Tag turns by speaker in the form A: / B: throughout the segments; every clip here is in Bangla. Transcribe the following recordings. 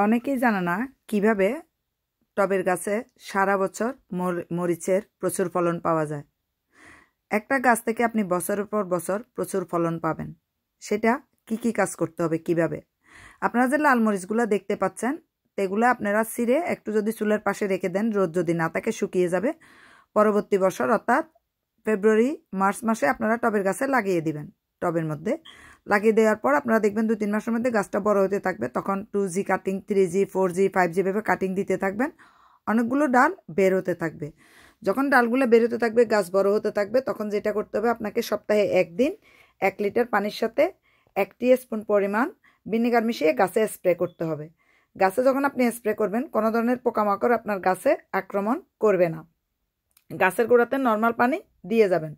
A: অনেকেই জানে না কিভাবে টবের গাছে সারা বছর মরিচের প্রচুর ফলন পাওয়া যায়। একটা গাছ থেকে আপনি বছরের পর বছর প্রচুর ফলন পাবেন। সেটা কি কাজ করতে হবে, কিভাবে? আপনারা যে লাল মরিচগুলো দেখতে পাচ্ছেন, এগুলো আপনারা ছিঁড়ে একটু যদি চুলের পাশে রেখে দেন, রোদ যদি না থাকে শুকিয়ে যাবে। পরবর্তী বছর অর্থাৎ ফেব্রুয়ারি মার্চ মাসে আপনারা টবের গাছে লাগিয়ে দিবেন। টবের মধ্যে লাগিয়ে দেওয়ার পর আপনারা দেখবেন 2-3 মাসের মধ্যে গাছটা বড় হতে থাকবে। তখন 2G cutting, 3G, 4G, 5G ভাবে কাটিং দিতে থাকবেন। অনেকগুলো ডাল বের হতে থাকবে। যখন ডালগুলো বের হতে থাকবে, গাছ বড় হতে থাকবে, তখন যেটা করতে হবে, আপনাকে সপ্তাহে একদিন 1 লিটার পানির সাথে 1 টিস্পুন পরিমাণ ভিনেগার মিশিয়ে গাছে স্প্রে করতে হবে। গাছে যখন আপনি স্প্রে করবেন, কোনো ধরনের পোকামাকড় আপনার গাছে আক্রমণ করবে না। গাছের গোড়াতে নর্মাল পানি দিয়ে যাবেন।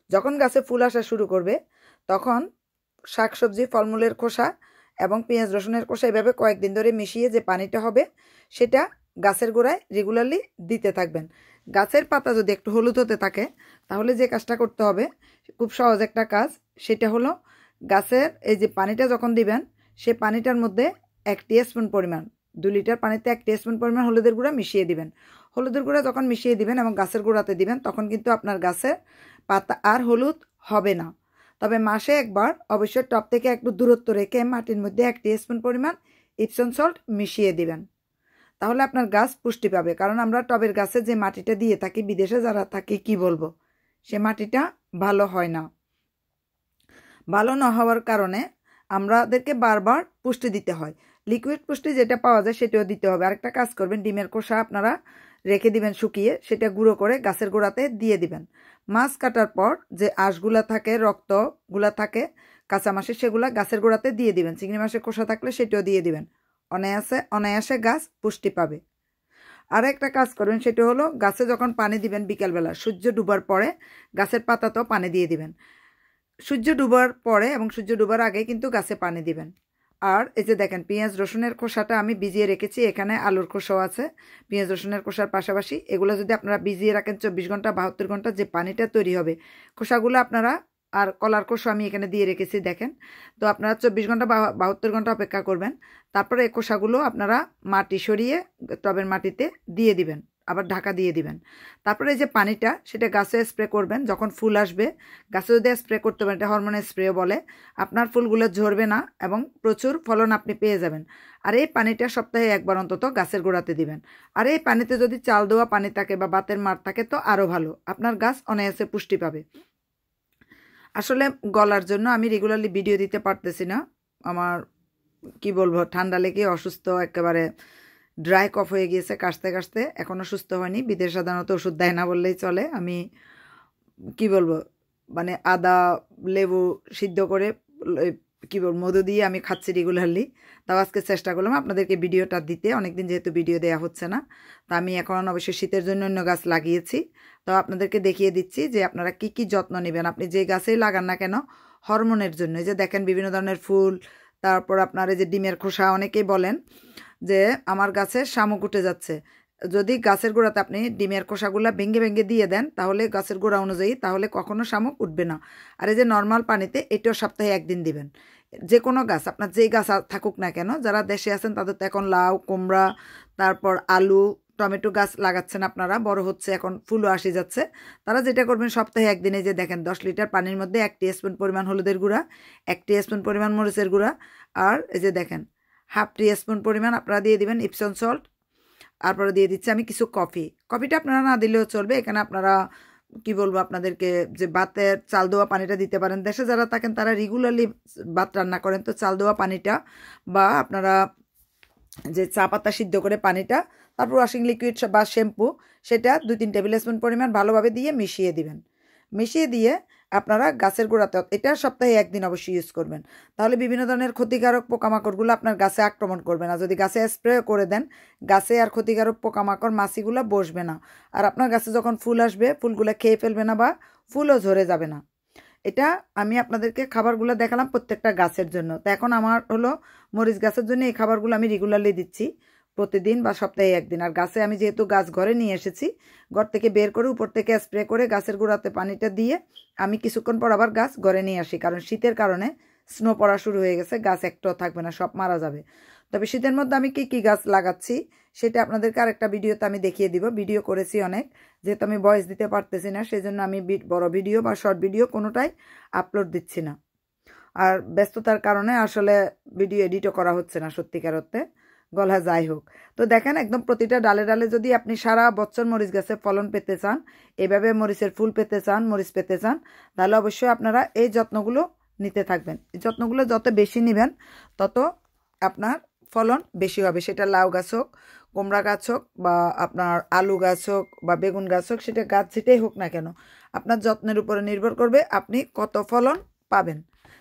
A: যখন গাছে ফুল আসা শুরু করবে, তখন শাকসবজি, ফলমূলের খোসা এবং পেঁয়াজ রসুনের খোসা এভাবে কয়েকদিন ধরে মিশিয়ে যে পানিটা হবে, সেটা গাছের গোড়ায় রেগুলারলি দিতে থাকবেন। গাছের পাতা যদি একটু হলুদ হতে থাকে, তাহলে যে কাজটা করতে হবে, খুব সহজ একটা কাজ, সেটা হলো গাছের এই যে পানিটা যখন দিবেন, সে পানিটার মধ্যে 1 টিস্পুন পরিমাণ, 2 লিটার পানিতে 1 টিস্পুন পরিমাণ হলুদের গুঁড়া মিশিয়ে দিবেন। হলুদের গুঁড়া যখন মিশিয়ে দিবেন এবং গাছের গোড়াতে দিবেন, তখন কিন্তু আপনার গাছের পাতা আর হলুদ হবে না। তবে মাসে একবার অবশ্যই টব থেকে একটু দূরত্ব রেখে মাটির মধ্যে 1 টিস্পুন পরিমাণ ইপসম সল্ট মিশিয়ে দিবেন। তাহলে আপনার গাছ পুষ্টি পাবে। কারণ আমরা টবের গাছে যে মাটিটা দিয়ে থাকি, বিদেশে যারা থাকি কি বলবো, সে মাটিটা ভালো হয় না। ভালো না হওয়ার কারণে আমাদেরকে বারবার পুষ্টি দিতে হয়। লিকুইড পুষ্টি যেটা পাওয়া যায় সেটাও দিতে হবে। আরেকটা কাজ করবেন, ডিমের খোসা আপনারা রেখে দিবেন শুকিয়ে, সেটা গুঁড়ো করে গাছের গোড়াতে দিয়ে দিবেন। মাছ কাটার পর যে আঁশগুলা থাকে, রক্তগুলা থাকে কাঁচা মাসে, সেগুলা গাছের গোড়াতে দিয়ে দিবেন। চিংড়ি মাছের খোসা থাকলে সেটাও দিয়ে দিবেন। অনায়াসে গাছ পুষ্টি পাবে। আর একটা কাজ করবেন, সেটা হলো গাছে যখন পানি দিবেন বিকালবেলা, সূর্য ডুবার পরে গাছের পাতাতেও পানি দিয়ে দিবেন। সূর্য ডুবার পরে এবং সূর্য ডুবার আগে কিন্তু গাছে পানি দিবেন। আর এই যে দেখেন, পেঁয়াজ রসুনের খোসাটা আমি ভিজিয়ে রেখেছি, এখানে আলুর খোসাও আছে। পেঁয়াজ রসুনের খোসার পাশাপাশি এগুলো যদি আপনারা ভিজিয়ে রাখেন 24 ঘন্টা 72 ঘন্টা, যে পানিটা তৈরি হবে, খোসাগুলো আপনারা, আর কলার খোসা আমি এখানে দিয়ে রেখেছি দেখেন। তো আপনারা 24 ঘন্টা বা 72 ঘন্টা অপেক্ষা করবেন। তারপরে এই খোসাগুলো আপনারা মাটি সরিয়ে টবের মাটিতে দিয়ে দিবেন, আবার ঢাকা দিয়ে দিবেন। তারপরে এই যে পানিটা, সেটা গাছে স্প্রে করবেন। যখন ফুল আসবে গাছে যদি স্প্রে করতে পারেন, এটা হরমোনের স্প্রে বলে, আপনার ফুলগুলো ঝরবে না এবং প্রচুর ফলন আপনি পেয়ে যাবেন। আর এই পানিটা সপ্তাহে একবার অন্তত গাছের গোড়াতে দিবেন। আর এই পানিতে যদি চাল দেওয়া পানি থাকে বা বাতের মার থাকে, তো আরও ভালো, আপনার গাছ অনায়াসে পুষ্টি পাবে। আসলে গলার জন্য আমি রেগুলারলি ভিডিও দিতে পারতেছি না। আমার কি বলবো, ঠান্ডা লেগে অসুস্থ, একেবারে ড্রাই কফ হয়ে গিয়েছে কাশতে কাশতে, এখনও সুস্থ হয়নি। বিদেশ সাধারণত ওষুধ দেয় না বললেই চলে। আমি কি বলবো, মানে আদা লেবু সিদ্ধ করে কি বলবো মধু দিয়ে আমি খাচ্ছি রেগুলারলি। তাও আজকে চেষ্টা করলাম আপনাদেরকে ভিডিওটা দিতে, অনেকদিন যেহেতু ভিডিও দেওয়া হচ্ছে না। তো আমি এখন অবশ্যই শীতের জন্য অন্য গাছ লাগিয়েছি, তো আপনাদেরকে দেখিয়ে দিচ্ছি যে আপনারা কি যত্ন নেবেন। আপনি যে গাছেই লাগান না কেন, হরমোনের জন্য, যে দেখেন বিভিন্ন ধরনের ফুল, তারপর আপনার এই যে ডিমের খোসা, অনেকেই বলেন যে আমার গাছে শামুক উঠে যাচ্ছে। যদি গাছের গোড়াতে আপনি ডিমের খোসাগুলো ভেঙে দিয়ে দেন, তাহলে গাছের গোড়া অনুযায়ী, তাহলে কখনো শামুক উঠবে না। আর এই যে নর্মাল পানিতে এটাও সপ্তাহে একদিন দিবেন। যে কোনো গাছ, আপনার যেই গাছ থাকুক না কেন, যারা দেশে আছেন তাদের তো এখন লাউ, কুমড়া, তারপর আলু, টমেটো গাছ লাগাচ্ছেন আপনারা, বড় হচ্ছে, এখন ফুলও আসে যাচ্ছে। তারা যেটা করবেন, সপ্তাহে একদিনে যে দেখেন 10 লিটার পানির মধ্যে 1 টিস্পুন পরিমাণ হলুদের গুঁড়া, 1 টিস্পুন পরিমাণ মরিচের গুঁড়া, আর এই যে দেখেন ½ টিস্পুন পরিমাণ আপনারা দিয়ে দিবেন ইপসম সল্ট। তারপরে দিয়ে দিচ্ছি আমি কিছু কফিটা আপনারা না দিলেও চলবে। এখানে আপনারা কি বলবো আপনাদেরকে, যে ভাতের চাল দেওয়া পানিটা দিতে পারেন। দেশে যারা থাকেন তারা রেগুলারলি ভাত রান্না করেন, তো চাল দেওয়া পানিটা বা আপনারা যে চা পাতা সিদ্ধ করে পানিটা, তারপর ওয়াশিং লিকুইড বা শ্যাম্পু, সেটা 2-3 টেবিল স্পুন পরিমাণ ভালোভাবে দিয়ে মিশিয়ে দিবেন। মিশিয়ে দিয়ে আপনারা গাছের গোড়াতে, এটা সপ্তাহে একদিন অবশ্যই ইউজ করবেন। তাহলে বিভিন্ন ধরনের ক্ষতিকারক পোকামাকড়গুলো আপনার গাছে আক্রমণ করবে না। যদি গাছে স্প্রে করে দেন, গাছে আর ক্ষতিকারক পোকামাকড় মাছিগুলো বসবে না। আর আপনার গাছে যখন ফুল আসবে, ফুলগুলো খেয়ে ফেলবে না বা ফুলও ঝরে যাবে না। এটা আমি আপনাদেরকে খাবারগুলো দেখালাম প্রত্যেকটা গাছের জন্য। তো এখন আমার হলো মরিচ গাছের জন্য এই খাবারগুলো আমি রেগুলারলি দিচ্ছি, প্রতিদিন বা সপ্তাহে একদিন। আর গাছে আমি যেহেতু গাছ ঘরে নিয়ে এসেছি, ঘর থেকে বের করে উপর থেকে স্প্রে করে গাছের গোড়াতে পানিটা দিয়ে আমি কিছুক্ষণ পর আবার গাছ ঘরে নিয়ে আসি। কারণ শীতের কারণে স্নো পড়া শুরু হয়ে গেছে, গাছ একটাও থাকবে না, সব মারা যাবে। তবে শীতের মধ্যে আমি কি কি গাছ লাগাচ্ছি সেটা আপনাদেরকে আরেকটা ভিডিওতে আমি দেখিয়ে দিব। ভিডিও করেছি অনেক, যেহেতু আমি ভয়েস দিতে পারতেছি না, সেই জন্য আমি বড় ভিডিও বা শর্ট ভিডিও কোনোটাই আপলোড দিচ্ছি না। আর ব্যস্ততার কারণে আসলে ভিডিও এডিটও করা হচ্ছে না সত্যিকার অর্থে, গলা যাই হোক। তো দেখেন একদম প্রতিটা ডালে ডালে যদি আপনি সারা বছর মরিচ গাছে ফলন পেতে চান, এভাবে মরিচের ফুল পেতে চান, মরিচ পেতে চান, তাহলে অবশ্যই আপনারা এই যত্নগুলো নিতে থাকবেন। এই যত্নগুলো যত বেশি নেবেন তত আপনার ফলন বেশি হবে। সেটা লাউ গাছ হোক, কুমড়া গাছ হোক, বা আপনার আলু গাছ হোক বা বেগুন গাছ হোক, সেটা গাছ যেটাই হোক না কেন, আপনার যত্নের উপরে নির্ভর করবে আপনি কত ফলন পাবেন।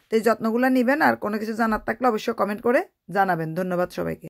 A: তো এই যত্নগুলো নেবেন। আর কোনো কিছু জানার থাকলে অবশ্যই কমেন্ট করে জানাবেন। ধন্যবাদ সবাইকে।